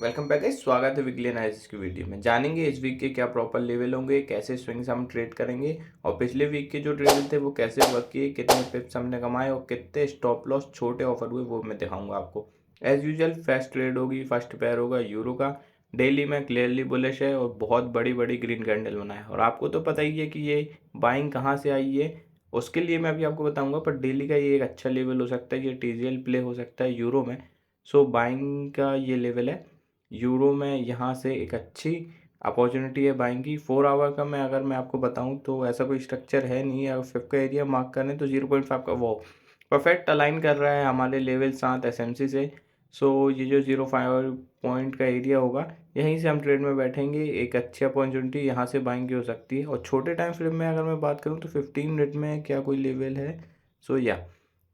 Welcome back guys, स्वागत है weekly analysis की वीडियो में। जानेंगे इस वीक के क्या प्रॉपर लेवल होंगे, कैसे स्विंग्स हम ट्रेड करेंगे और पिछले वीक के जो ट्रेड थे वो कैसे वर्क किए, कितने पिप्स हमने कमाए और कितने स्टॉप लॉस छोटे ऑफर हुए वो मैं दिखाऊंगा आपको। एज यूजुअल फर्स्ट ट्रेड होगी, फर्स्ट पेयर होगा यूरो का। डेली में क्लियरली बुलिश है और बहुत बड़ी बड़ी ग्रीन कैंडल बना है और आपको तो पता ही है कि ये बाइंग कहाँ से आई है, उसके लिए मैं अभी आपको बताऊंगा। पर डेली का ये एक अच्छा लेवल हो सकता है, ये टीजीएल प्ले हो सकता है यूरो में। सो बाइंग का ये लेवल है यूरो में, यहाँ से एक अच्छी अपॉर्चुनिटी है बाइंग की। 4 आवर का मैं अगर मैं आपको बताऊं तो ऐसा कोई स्ट्रक्चर है नहीं। अगर 5 का एरिया मार्क करें तो 0.5 का वो परफेक्ट अलाइन कर रहा है हमारे लेवल 7 एसएमसी से। सो ये जो 0.5 पॉइंट का एरिया होगा, यहीं से हम ट्रेड में बैठेंगे। एक अच्छी अपॉर्चुनिटी यहाँ से बाइंग की हो सकती है। और छोटे टाइम फ्रेम में अगर मैं बात करूँ तो 15 मिनट में क्या कोई लेवल है? सो या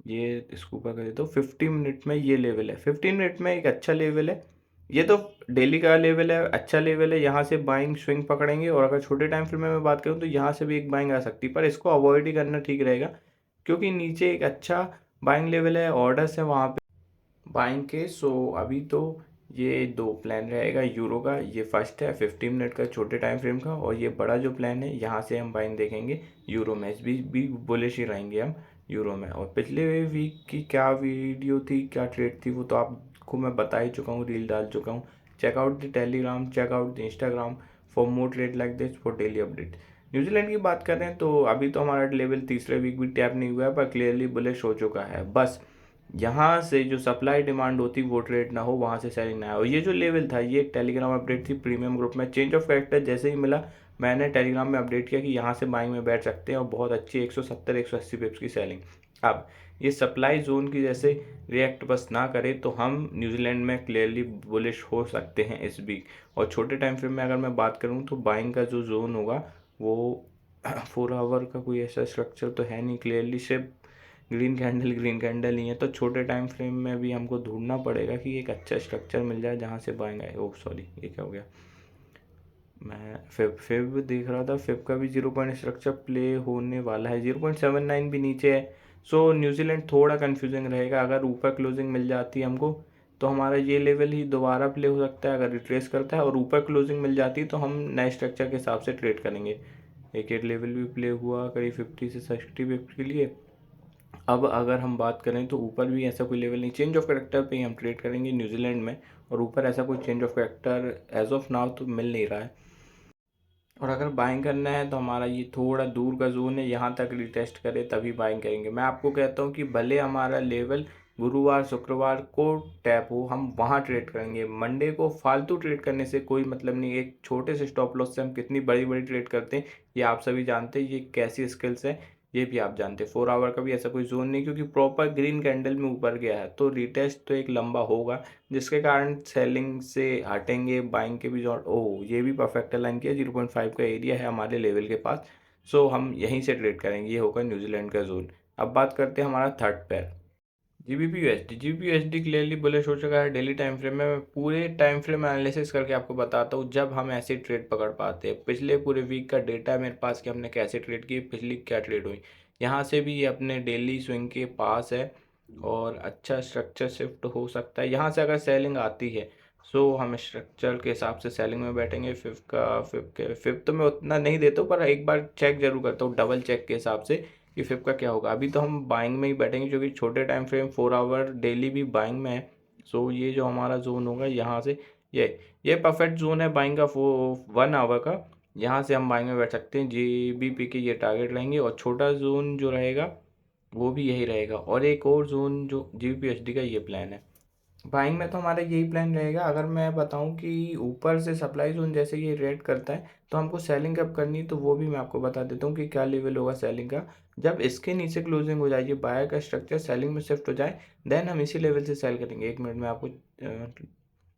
ये इसको ऊपर कर देता हूँ। 50 मिनट में ये लेवल है, 15 मिनट में एक अच्छा लेवल है। ये तो डेली का लेवल है, अच्छा लेवल है। यहाँ से बाइंग स्विंग पकड़ेंगे और अगर छोटे टाइम फ्रेम में मैं बात करूँ तो यहाँ से भी एक बाइंग आ सकती है, पर इसको अवॉइड ही करना ठीक रहेगा क्योंकि नीचे एक अच्छा बाइंग लेवल है, ऑर्डर्स है वहाँ पे बाइंग के। सो अभी तो ये दो प्लान रहेगा यूरो का। ये फर्स्ट है 15 मिनट का छोटे टाइम फ्रेम का, और ये बड़ा जो प्लान है यहाँ से हम बाइंग देखेंगे यूरो में। इस भी बुलिश ही रहेंगे हम यूरो में। और पिछले वीक की क्या वीडियो थी, क्या ट्रेड थी, वो तो आपको मैं बता ही चुका हूँ, रील डाल चुका हूँ। Checkout the Telegram, checkout the Instagram for more trade like this for daily update. New Zealand की बात करें तो अभी तो हमारा लेवल तीसरे वीक भी टैप नहीं हुआ है, पर क्लियरली बुलिश हो चुका है। बस यहाँ से जो सप्लाई डिमांड होती वो ट्रेड ना हो, वहाँ से सेलिंग ना आए। और ये जो लेवल था ये टेलीग्राम अपडेट थी प्रीमियम ग्रुप में। चेंज ऑफ कैरेक्टर जैसे ही मिला मैंने टेलीग्राम में अपडेट किया कि यहाँ से बाइंग में बैठ सकते हैं और बहुत अच्छी 170-180 पिप्स की सेलिंग। अब ये सप्लाई जोन की जैसे रिएक्ट बस ना करे तो हम न्यूजीलैंड में क्लियरली बुलिश हो सकते हैं इस वीक। और छोटे टाइम फ्रेम में अगर मैं बात करूँ तो बाइंग का जो जोन होगा वो 4 आवर का कोई ऐसा स्ट्रक्चर तो है नहीं, क्लियरली सिर्फ ग्रीन कैंडल ही है। तो छोटे टाइम फ्रेम में भी हमको ढूंढना पड़ेगा कि एक अच्छा स्ट्रक्चर मिल जाए जहाँ से बाइंग आए। ओह सॉरी, ये क्या हो गया, मैं फिब देख रहा था। फिब का भी 0 पॉइंट स्ट्रक्चर प्ले होने वाला है, 0.79 भी नीचे है। सो न्यूजीलैंड थोड़ा कंफ्यूजिंग रहेगा। अगर ऊपर क्लोजिंग मिल जाती है हमको तो हमारा ये लेवल ही दोबारा प्ले हो सकता है अगर रिट्रेस करता है, और ऊपर क्लोजिंग मिल जाती है तो हम नए स्ट्रक्चर के हिसाब से ट्रेड करेंगे। एक लेवल भी प्ले हुआ करीब 50 से 60 के लिए। अब अगर हम बात करें तो ऊपर भी ऐसा कोई लेवल नहीं, चेंज ऑफ करेक्टर पे ही हम ट्रेड करेंगे न्यूजीलैंड में। और ऊपर ऐसा कोई change of character as of now तो मिल नहीं रहा है। और अगर बाइंग करना है तो हमारा ये थोड़ा दूर का जोन है, यहाँ तक रिटेस्ट करे तभी बाइंग करेंगे। मैं आपको कहता हूँ कि भले हमारा लेवल गुरुवार शुक्रवार को टैप हो, हम वहाँ ट्रेड करेंगे। मंडे को फालतू ट्रेड करने से कोई मतलब नहीं। एक छोटे से स्टॉप लॉस से हम कितनी बड़ी बड़ी ट्रेड करते हैं ये आप सभी जानते हैं। ये कैसी स्किल्स है ये भी आप जानते हैं। 4 आवर का भी ऐसा कोई जोन नहीं, क्योंकि प्रॉपर ग्रीन कैंडल में ऊपर गया है तो रिटेस्ट तो एक लंबा होगा जिसके कारण सेलिंग से हटेंगे। बाइंग के भी जो ये भी परफेक्ट लाइन किया, 0.5 का एरिया है हमारे लेवल के पास। सो हम यहीं से ट्रेड करेंगे, ये होगा न्यूजीलैंड का जोन। अब बात करते हैं हमारा third pair GBP USD clearly bullish हो चुका है डेली टाइम फ्रेम में। मैं पूरे टाइम फ्रेम एनालिसिस करके आपको बताता हूँ जब हम ऐसे ट्रेड पकड़ पाते हैं। पिछले पूरे वीक का डेटा है मेरे पास कि हमने कैसे ट्रेड किए, पिछली क्या ट्रेड हुई। यहाँ से भी ये अपने डेली स्विंग के पास है और अच्छा स्ट्रक्चर शिफ्ट हो सकता है। यहाँ से अगर सेलिंग आती है सो हम स्ट्रक्चर के हिसाब से सेलिंग में बैठेंगे। फिफ्थ तो मैं उतना नहीं देता हूँ, पर एक बार चेक जरूर करता हूँ डबल चेक के हिसाब से कि फिफ्थ का क्या होगा। अभी तो हम बाइंग में ही बैठेंगे क्योंकि छोटे टाइम फ्रेम 4 आवर डेली भी बाइंग में है। सो ये जो हमारा जोन होगा यहाँ से ये ये परफेक्ट जोन है बाइंग का 1 आवर का। यहाँ से हम बाइंग में बैठ सकते हैं। जीबीपी के ये टारगेट रहेंगे और छोटा जोन जो रहेगा वो भी यही रहेगा। और एक और जोन जो जीबीपीएचडी का ये प्लान है। बाइंग में तो हमारा यही प्लान रहेगा। अगर मैं बताऊं कि ऊपर से सप्लाई जोन जैसे ये रेड करता है तो हमको सेलिंग कब करनी है, तो वो भी मैं आपको बता देता हूँ कि क्या लेवल होगा सेलिंग का। जब इसके नीचे क्लोजिंग हो जाएगी, बायर का स्ट्रक्चर सेलिंग में शिफ्ट हो जाए, देन हम इसी लेवल से सेल करेंगे। 1 मिनट में आपको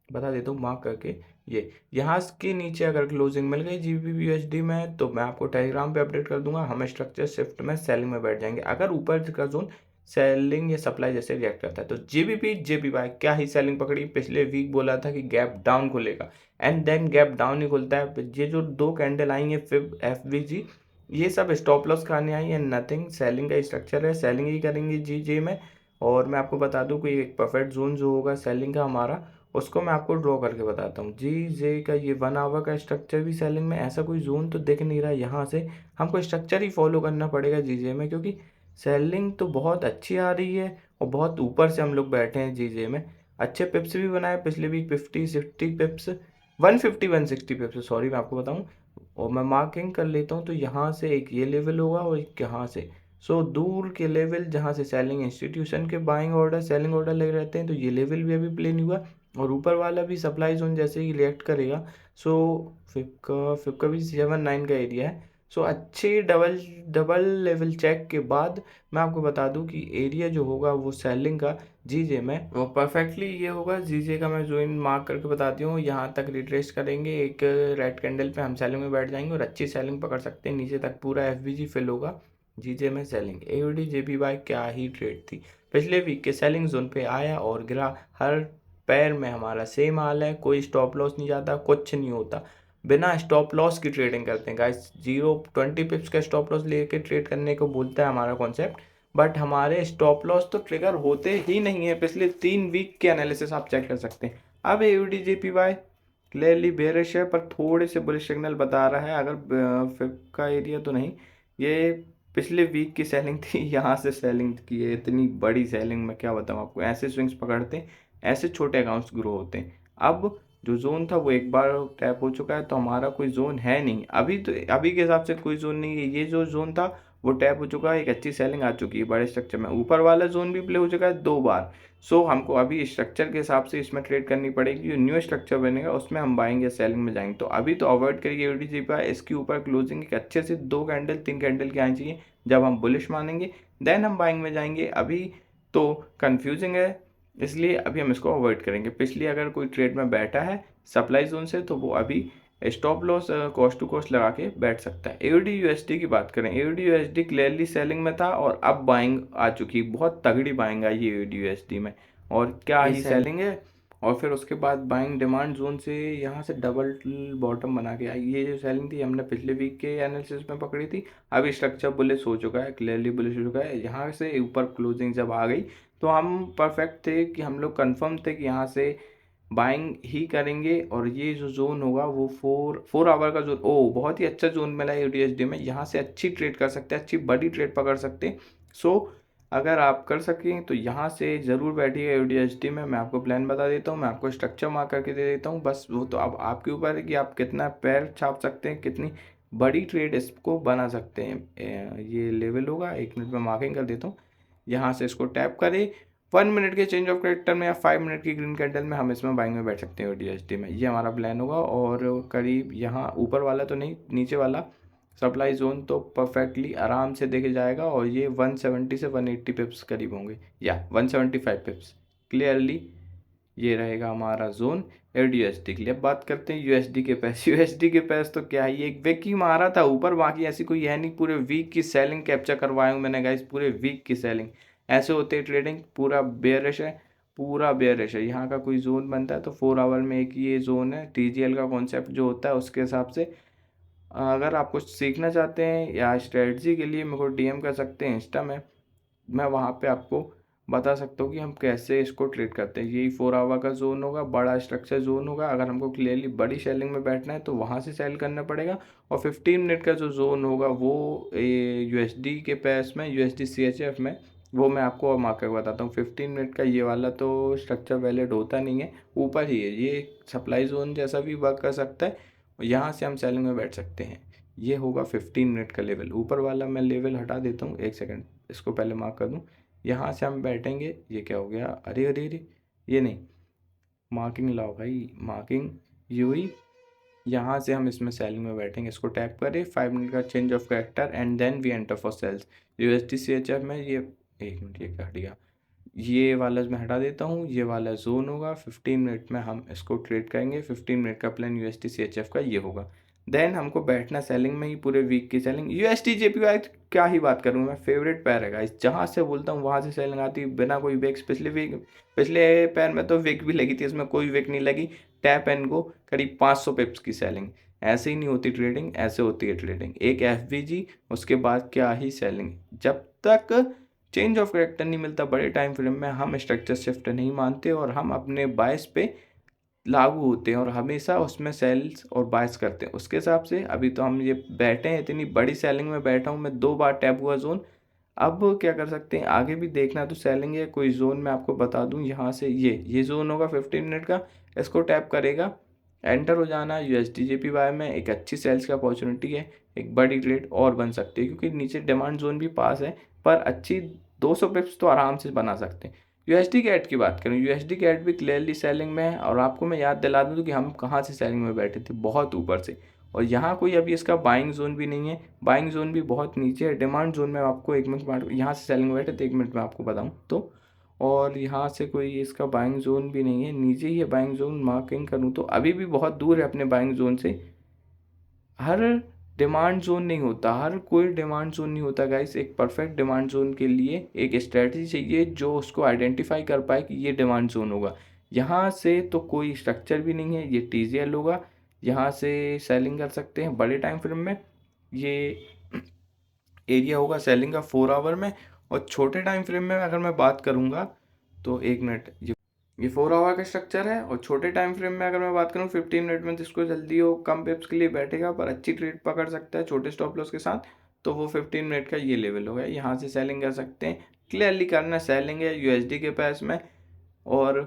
बता देता हूँ मार्क करके। ये यहाँ के नीचे अगर क्लोजिंग मिल गई जीबीपीयूएसडी में तो मैं आपको टेलीग्राम पे अपडेट कर दूंगा, हम स्ट्रक्चर शिफ्ट में सेलिंग में बैठ जाएंगे। अगर ऊपर का जोन सेलिंग या सप्लाई जैसे रिएक्ट करता है तो जेपीवाई क्या ही सेलिंग पकड़ी। पिछले वीक बोला था कि गैप डाउन खुलेगा एंड देन गैप डाउन ही खुलता है। ये जो दो कैंडल आई है फिब एफवीजी, ये सब स्टॉप लॉस खाने आई है, नथिंग। सेलिंग का स्ट्रक्चर है, सेलिंग ही करेंगे जी में। और मैं आपको बता दूं कि एक परफेक्ट जोन जो होगा सेलिंग का हमारा उसको मैं आपको ड्रॉ करके बताता हूँ। जी जे का ये 1 आवर का स्ट्रक्चर भी सेलिंग में ऐसा कोई जोन तो दिख नहीं रहा। यहाँ से हमको स्ट्रक्चर ही फॉलो करना पड़ेगा जीजे में, क्योंकि सेलिंग तो बहुत अच्छी आ रही है और बहुत ऊपर से हम लोग बैठे हैं जीजे में। अच्छे पिप्स भी बनाए पिछले वीक, 50-60 पिप्स, 150-160 पिप्स सॉरी मैं आपको बताऊँ। और मैं मार्किंग कर लेता हूँ, तो यहाँ से एक ये लेवल होगा और एक यहाँ से। सो दूर के लेवल जहाँ से सेलिंग इंस्टीट्यूशन के बाइंग ऑर्डर सेलिंग ऑर्डर लगे रहते हैं, तो ये लेवल भी अभी प्ले नहीं हुआ। और ऊपर वाला भी सप्लाई जोन जैसे ही रिएक्ट करेगा। सो फिप का भी 7-9 का एरिया है। सो अच्छे डबल डबल लेवल चेक के बाद मैं आपको बता दूं कि एरिया जो होगा वो सेलिंग का जीजे में वो परफेक्टली ये होगा। जीजे का मैं जोन मार्क करके बताती हूँ, यहाँ तक रिट्रेस करेंगे एक रेड कैंडल पे हम सेलिंग में बैठ जाएंगे और अच्छी सेलिंग पकड़ सकते हैं। नीचे तक पूरा एफबीजी फिल होगा। जीजे में सेलिंग एओडी जेपीवाई क्या ही ट्रेड थी। पिछले वीक के सेलिंग जोन पे आया और गिरा। हर पैर में हमारा सेम हाल है, कोई स्टॉप लॉस नहीं जाता, कुछ नहीं होता। बिना स्टॉप लॉस की ट्रेडिंग करते हैं गाइस। 0-20 पिप्स का स्टॉप लॉस लेके ट्रेड करने को बोलता है हमारा कॉन्सेप्ट, बट हमारे स्टॉप लॉस तो ट्रिगर होते ही नहीं है। पिछले 3 वीक के एनालिसिस आप चेक कर सकते हैं। अब एओडी जेपीवाई क्लियरली बेरिश है, पर थोड़े से बुलिश सिग्नल बता रहा है। अगर फिप का एरिया तो नहीं, ये पिछले वीक की सेलिंग थी, यहाँ से सेलिंग की है। इतनी बड़ी सेलिंग मैं क्या बताऊँ आपको। ऐसे स्विंग्स पकड़ते हैं, ऐसे छोटे अकाउंट्स ग्रो होते हैं। अब जो जोन था वो एक बार टैप हो चुका है, तो हमारा कोई जोन है नहीं अभी। तो अभी के हिसाब से कोई जोन नहीं है। ये जो जोन था वो टैप हो चुका है, एक अच्छी सेलिंग आ चुकी है बड़े स्ट्रक्चर में। ऊपर वाला जोन भी प्ले हो चुका है 2 बार। सो हमको अभी स्ट्रक्चर के हिसाब से इसमें ट्रेड करनी पड़ेगी। जो न्यू स्ट्रक्चर बनेगा उसमें हम बाइंग या सेलिंग में जाएंगे। तो अभी तो अवॉइड करिए एओडीजी पर। इसके ऊपर क्लोजिंग एक अच्छे से 2 कैंडल 3 कैंडल के आनी चाहिए। जब हम बुलिश मानेंगे देन हम बाइंग में जाएंगे। अभी तो कंफ्यूजिंग है, इसलिए अभी हम इसको अवॉइड करेंगे। पिछली अगर कोई ट्रेड में बैठा है सप्लाई जोन से, तो वो अभी stop loss cost to cost लगा के बैठ सकता है। एओडी यूएसडी की बात करें, एओडी यूएसडी क्लियरली सेलिंग में था और अब बाइंग आ चुकी, बहुत तगड़ी बाइंग आई है एओडी यूएसडी में। और क्या ही सेलिंग है। और फिर उसके बाद बाइंग डिमांड जोन से यहाँ से डबल बॉटम बना के आई। ये जो सेलिंग थी हमने पिछले वीक के एनालिसिस में पकड़ी थी। अभी स्ट्रक्चर बुलिश हो चुका है, क्लियरली बुलिश हो चुका है। यहाँ से ऊपर क्लोजिंग जब आ गई तो हम परफेक्ट थे कि हम लोग कंफर्म थे कि यहाँ से बाइंग ही करेंगे। और ये जो जोन होगा वो 4 आवर का जोन, बहुत ही अच्छा जोन मिला है यूटीएसडी में। यहाँ से अच्छी ट्रेड कर सकते हैं, अच्छी बड़ी ट्रेड पकड़ सकते हैं। सो अगर आप कर सकें तो यहाँ से ज़रूर बैठिएगा यूटीएसडी में। मैं आपको प्लान बता देता हूँ, मैं आपको स्ट्रक्चर मार्क करके दे देता हूँ। बस वो तो अब आपके ऊपर है कि आप कितना पैर छाप सकते हैं, कितनी बड़ी ट्रेड इसको बना सकते हैं। ये लेवल होगा, 1 मिनट में मार्किंग कर देता हूँ। यहाँ से इसको टैप करें। 1 मिनट के चेंज ऑफ कैरेक्टर में या 5 मिनट की ग्रीन कैंडल में हम इसमें बाइंग में बैठ सकते हैं यूटीएसडी में। ये हमारा प्लान होगा। और करीब यहाँ ऊपर वाला तो नहीं, नीचे वाला सप्लाई जोन तो परफेक्टली आराम से देखे जाएगा। और ये 170 से 180 पिप्स करीब होंगे या 175 पिप्स क्लियरली। ये रहेगा हमारा जोन यूएसडी के लिए। अब बात करते हैं यूएसडी के पैस। यूएसडी के पैस तो क्या ही, एक वीक ही मारा था ऊपर, बाकी ऐसी कोई है नहीं। पूरे वीक की सेलिंग कैप्चर करवाया हूँ मैंने गाइस, पूरे वीक की सेलिंग। ऐसे होते हैं ट्रेडिंग, पूरा बेयरिश है, पूरा बेयरिश है। यहाँ का कोई जोन बनता है तो 4 आवर में एक ये जोन है। टीजीएल का कॉन्सेप्ट जो होता है उसके हिसाब से अगर आप कुछ सीखना चाहते हैं या स्ट्रेटजी के लिए मेरे को डीएम कर सकते हैं इंस्टा में। मैं वहाँ पे आपको बता सकता हूँ कि हम कैसे इसको ट्रेड करते हैं। यही 4 आवर का जोन होगा, बड़ा स्ट्रक्चर जोन होगा। अगर हमको क्लियरली बड़ी सेलिंग में बैठना है तो वहाँ से सेल करना पड़ेगा। और 15 मिनट का जो जोन होगा वो यूएसडी के पैस में, यूएसडी सीएचएफ में, वो मैं आपको मार्क करके बताता हूँ। 15 मिनट का ये वाला तो स्ट्रक्चर वैलिड होता नहीं है, ऊपर ही है। ये सप्लाई जोन जैसा भी वर्क कर सकता है। यहाँ से हम सेलिंग में बैठ सकते हैं। ये होगा 15 मिनट का लेवल। ऊपर वाला मैं लेवल हटा देता हूँ, 1 सेकंड इसको पहले मार्क कर दूँ। यहाँ से हम बैठेंगे। ये क्या हो गया, अरे अरे अरे, ये नहीं, मार्किंग लाओ भाई, मार्किंग यूई। यहाँ से हम इसमें सेलिंग में बैठेंगे। इसको टैप करें, 5 मिनट का change of character and then we enter for sales. USD CHF में ये 1 मिनट, ये क्या हट गया, ये वाला मैं हटा देता हूँ। ये वाला जोन होगा, 15 मिनट में हम इसको ट्रेड करेंगे। 15 मिनट का प्लान यूएसडी सीएचएफ का ये होगा। देन हमको बैठना सेलिंग में ही, पूरे वीक की सेलिंग। यूएसडी जेपीवाई क्या ही बात करूँ मैं, फेवरेट पैर है गाइस। जहाँ से बोलता हूँ वहाँ से सेलिंग आती है बिना कोई विक्स। पिछले पैर में तो विक भी लगी थी, इसमें कोई विक नहीं लगी। टैप एंड गो, करीब 500 पिप्स की सेलिंग। ऐसे ही नहीं होती ट्रेडिंग, ऐसे होती है ट्रेडिंग। एक एफवीजी, उसके बाद क्या ही सेलिंग। जब तक चेंज ऑफ कैरेक्टर नहीं मिलता बड़े टाइम फ्रेम में, हम स्ट्रक्चर शिफ्ट नहीं मानते और हम अपने बायस पे लागू होते हैं और हमेशा उसमें सेल्स और बाइस करते हैं। उसके हिसाब से अभी तो हम ये बैठे हैं, इतनी बड़ी सेलिंग में बैठा हूँ मैं, 2 बार टैप हुआ जोन। अब क्या कर सकते हैं, आगे भी देखना तो सेलिंग है कोई जोन मैं आपको बता दूं। यहाँ से ये जोन होगा 15 मिनट का, इसको टैप करेगा, एंटर हो जाना। यूएसडी जेपीवाई में एक अच्छी सेल्स की अपॉर्चुनिटी है, एक बड़ी ट्रेड और बन सकती है क्योंकि नीचे डिमांड जोन भी पास है, पर अच्छी 200 पिप्स तो आराम से बना सकते हैं। यूएसडी कैट की बात करूँ, यूएसडी कैट भी क्लियरली सेलिंग में है और आपको मैं याद दिला दूँ कि हम कहाँ से सेलिंग में बैठे थे, बहुत ऊपर से। और यहाँ कोई अभी इसका बाइंग जोन भी नहीं है, बाइंग जोन भी बहुत नीचे है। डिमांड जोन में आपको 1 मिनट यहाँ से सेलिंग में बैठे थे, 1 मिनट में आपको बताऊँ तो। और यहाँ से कोई इसका बाइंग जोन भी नहीं है, नीचे ही है बाइंग जोन। मार्किंग करूँ तो अभी भी बहुत दूर है अपने बाइंग जोन से। हर डिमांड जोन नहीं होता, हर कोई डिमांड जोन नहीं होता गाइस। एक परफेक्ट डिमांड जोन के लिए एक स्ट्रेटजी चाहिए जो उसको आइडेंटिफाई कर पाए कि ये डिमांड जोन होगा। यहाँ से तो कोई स्ट्रक्चर भी नहीं है, ये टीजीएल होगा। यहाँ से सेलिंग कर सकते हैं बड़े टाइम फ्रेम में, ये एरिया होगा सेलिंग का 4 आवर में। और छोटे टाइम फ्रेम में अगर मैं बात करूँगा तो 1 मिनट, ये 4 आवर का स्ट्रक्चर है। और छोटे टाइम फ्रेम में अगर मैं बात करूँ 15 मिनट में, जिसको जल्दी हो कम पिप्स के लिए बैठेगा पर अच्छी ट्रेड पकड़ सकता है छोटे स्टॉप लॉस के साथ, तो वो 15 मिनट का ये लेवल होगा। यहाँ से सेलिंग कर सकते हैं, क्लियरली करना सेलिंग है यूएसडी के पास में। और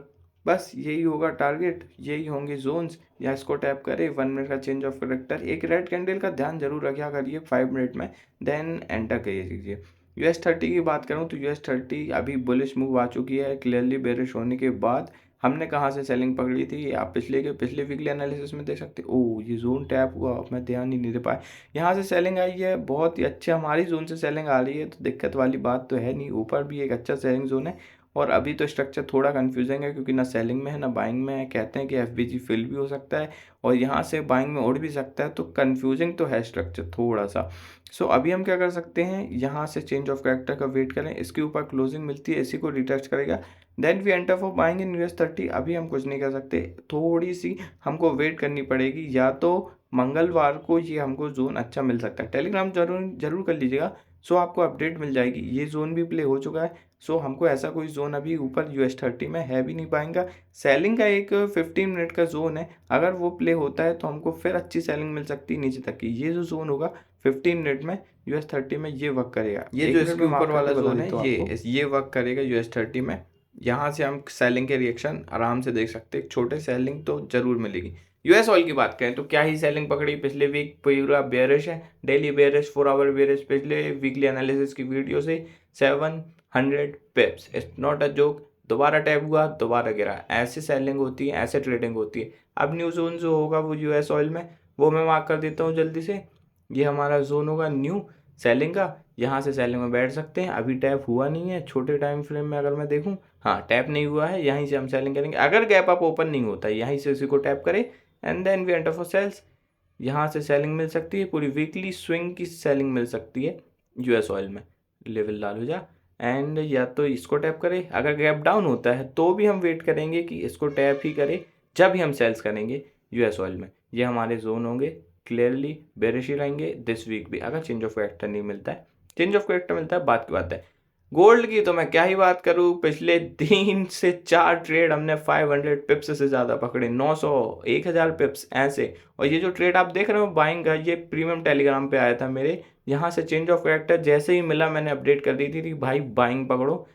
बस यही होगा टारगेट, यही होंगे जोन्स। या इसको टैप करें, 1 मिनट का चेंज ऑफ करेक्टर, एक रेड कैंडल का ध्यान जरूर रखा करिए 5 मिनट में, देन एंटर कीजिए। US30 की बात करूं तो US30 अभी बुलिश मूव आ चुकी है, क्लियरली बेरिश होने के बाद हमने कहाँ से सेलिंग पकड़ी थी आप पिछले वीकली एनालिसिस में देख सकते हो। ओ ये जोन टैप हुआ, मैं ध्यान ही नहीं दे पाया। यहाँ से सेलिंग आई है, बहुत ही अच्छे हमारी जोन से सेलिंग आ रही है, तो दिक्कत वाली बात तो है नहीं। ऊपर भी एक अच्छा सेलिंग जोन है। और अभी तो स्ट्रक्चर थोड़ा कंफ्यूजिंग है क्योंकि ना सेलिंग में है ना बाइंग में है। कहते हैं कि एफबीजी फिल भी हो सकता है और यहाँ से बाइंग में उड़ भी सकता है, तो कंफ्यूजिंग तो है स्ट्रक्चर थोड़ा सा। सो अभी हम क्या कर सकते हैं, यहाँ से चेंज ऑफ कैरेक्टर का वेट करें, इसके ऊपर क्लोजिंग मिलती है, इसी को रिटेस्ट करेगा, then we enter for buying in US30। अभी हम कुछ नहीं कर सकते, थोड़ी सी हमको वेट करनी पड़ेगी, या तो मंगलवार को ये हमको जोन अच्छा मिल सकता है। टेलीग्राम जरूर जरूर कर लीजिएगा, सो आपको अपडेट मिल जाएगी। ये जोन भी प्ले हो चुका है, सो हमको ऐसा कोई जोन अभी ऊपर US30 में है भी नहीं पाएंगा। सेलिंग का एक 15 मिनट का जोन है, अगर वो प्ले होता है तो हमको फिर अच्छी सेलिंग मिल सकती है नीचे तक की। ये जो जोन होगा 15 मिनट में US30 में ये वर्क करेगा। ये जो इसके ऊपर वाला जोन है ये वर्क करेगा US30 में। यहाँ से हम सेलिंग के रिएक्शन आराम से देख सकते हैं, छोटे सेलिंग तो जरूर मिलेगी। यूएस ऑयल की बात करें तो क्या ही सेलिंग पकड़ी, पिछले वीक पूरा बेयरिश है, डेली बेयरिश, 4 आवर बेयरिश। पिछले वीकली एनालिसिस की वीडियो से 700 पिप्स, इट्स नॉट अ जोक। दोबारा टैप हुआ, दोबारा गिरा, ऐसे सेलिंग होती है, ऐसे ट्रेडिंग होती है। अब न्यू जोन जो होगा वो यूएस ऑयल में, वो मैं मार्क कर देता हूँ जल्दी से। ये हमारा जोन होगा न्यू सेलिंग का, यहाँ से सेलिंग में बैठ सकते हैं। अभी टैप हुआ नहीं है छोटे टाइम फ्रेम में, अगर मैं देखूँ, हाँ टैप नहीं हुआ है, यहीं से हम सेलिंग करेंगे। अगर गैप अप ओपन नहीं होता है, यहीं से उसी को टैप करें and then we enter for sales. यहाँ से सेलिंग मिल सकती है, पूरी वीकली स्विंग की सेलिंग मिल सकती है यूएस ऑयल में। लेवल लाल हो जा एंड या तो इसको टैप करें, अगर गैप डाउन होता है तो भी हम वेट करेंगे कि इसको टैप ही करें, जब ही हम सेल्स करेंगे यूएस ऑयल में। ये हमारे जोन होंगे, क्लियरली बेरिश ही रहेंगे दिस वीक भी, अगर चेंज ऑफ कैरेक्टर नहीं मिलता है। चेंज ऑफ कैरेक्टर मिलता है बात की बात है। गोल्ड की तो मैं क्या ही बात करूं, पिछले 3 से 4 ट्रेड हमने 500 पिप्स से ज़्यादा पकड़े, 900, 1000 पिप्स ऐसे। और ये जो ट्रेड आप देख रहे हो बाइंग का, ये प्रीमियम टेलीग्राम पे आया था मेरे। यहाँ से चेंज ऑफ कैरेक्टर जैसे ही मिला मैंने अपडेट कर दी थी भाई बाइंग पकड़ो।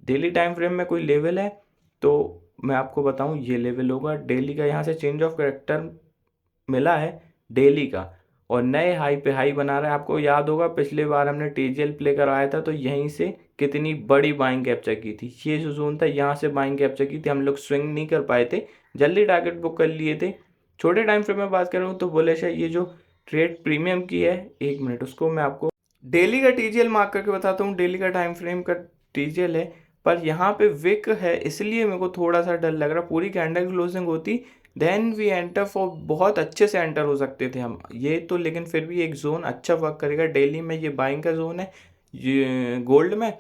डेली टाइम फ्रेम में कोई लेवल है तो मैं आपको बताऊं, ये लेवल होगा डेली का। यहाँ से चेंज ऑफ कैरेक्टर मिला है डेली का और नए हाई पे हाई बना रहा है। आपको याद होगा पिछले बार हमने टीजीएल प्ले कराया था तो यहीं से कितनी बड़ी बाइंग कैप्चर की थी। ये जो जोन था यहाँ से बाइंग कैप्चर की थी, हम लोग स्विंग नहीं कर पाए थे, जल्दी टारगेट बुक कर लिए थे। छोटे टाइम फ्रेम में बात करूँ तो बुलिश है। ये जो ट्रेड प्रीमियम की है, 1 मिनट, उसको मैं आपको डेली का टीजीएल मार्क करके बताता हूँ। डेली का टाइम फ्रेम का टीजीएल है, पर यहाँ पे विक है इसलिए मेरे को थोड़ा सा डर लग रहा। पूरी कैंडल क्लोजिंग होती देन वी एंटर फॉर, बहुत अच्छे से एंटर हो सकते थे हम ये तो, लेकिन फिर भी एक जोन अच्छा वर्क करेगा डेली में। ये बाइंग का जोन है ये गोल्ड में,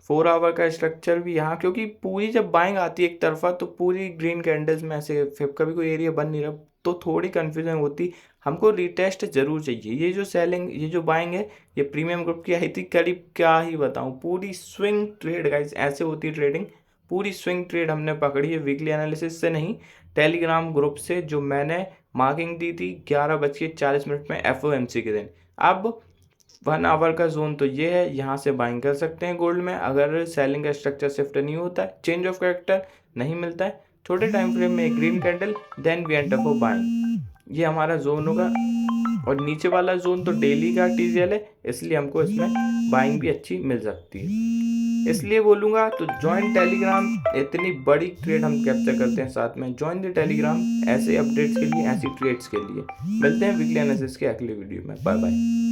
4 आवर का स्ट्रक्चर भी यहाँ, क्योंकि पूरी जब बाइंग आती है एक तरफा तो पूरी ग्रीन कैंडल्स में ऐसे कभी कोई एरिया बन नहीं रहा तो थोड़ी कंफ्यूजन होती। हमको रिटेस्ट जरूर चाहिए। ये जो सेलिंग, ये जो बाइंग है, ये प्रीमियम ग्रुप की आई थी करीब, क्या ही बताऊं, पूरी स्विंग ट्रेड गाइस, ऐसे होती है ट्रेडिंग। पूरी स्विंग ट्रेड हमने पकड़ी है, वीकली एनालिसिस से नहीं, टेलीग्राम ग्रुप से जो मैंने मार्किंग दी थी 11:40 में FOMC के दिन। अब 1 आवर का जोन तो ये है, यहाँ से बाइंग कर सकते हैं गोल्ड में अगर सेलिंग का स्ट्रक्चर शिफ्ट नहीं होता है, चेंज ऑफ कैरेक्टर नहीं मिलता है, छोटे टाइम फ्रेम में एक green candle, then we enter for buying. ये हमारा जोन होगा और नीचे वाला जोन तो डेली का TCL है, इसलिए हमको इसमें बाइंग भी अच्छी मिल सकती है। इसलिए बोलूँगा तो ज्वाइन टेलीग्राम, इतनी बड़ी ट्रेड हम कैप्चर करते हैं साथ में, ज्वाइन द टेलीग्राम ऐसे अपडेट्स के लिए, ऐसी ट्रेड्स के लिए। मिलते हैं वीकली एनालिसिस के अगले वीडियो में। Bye bye.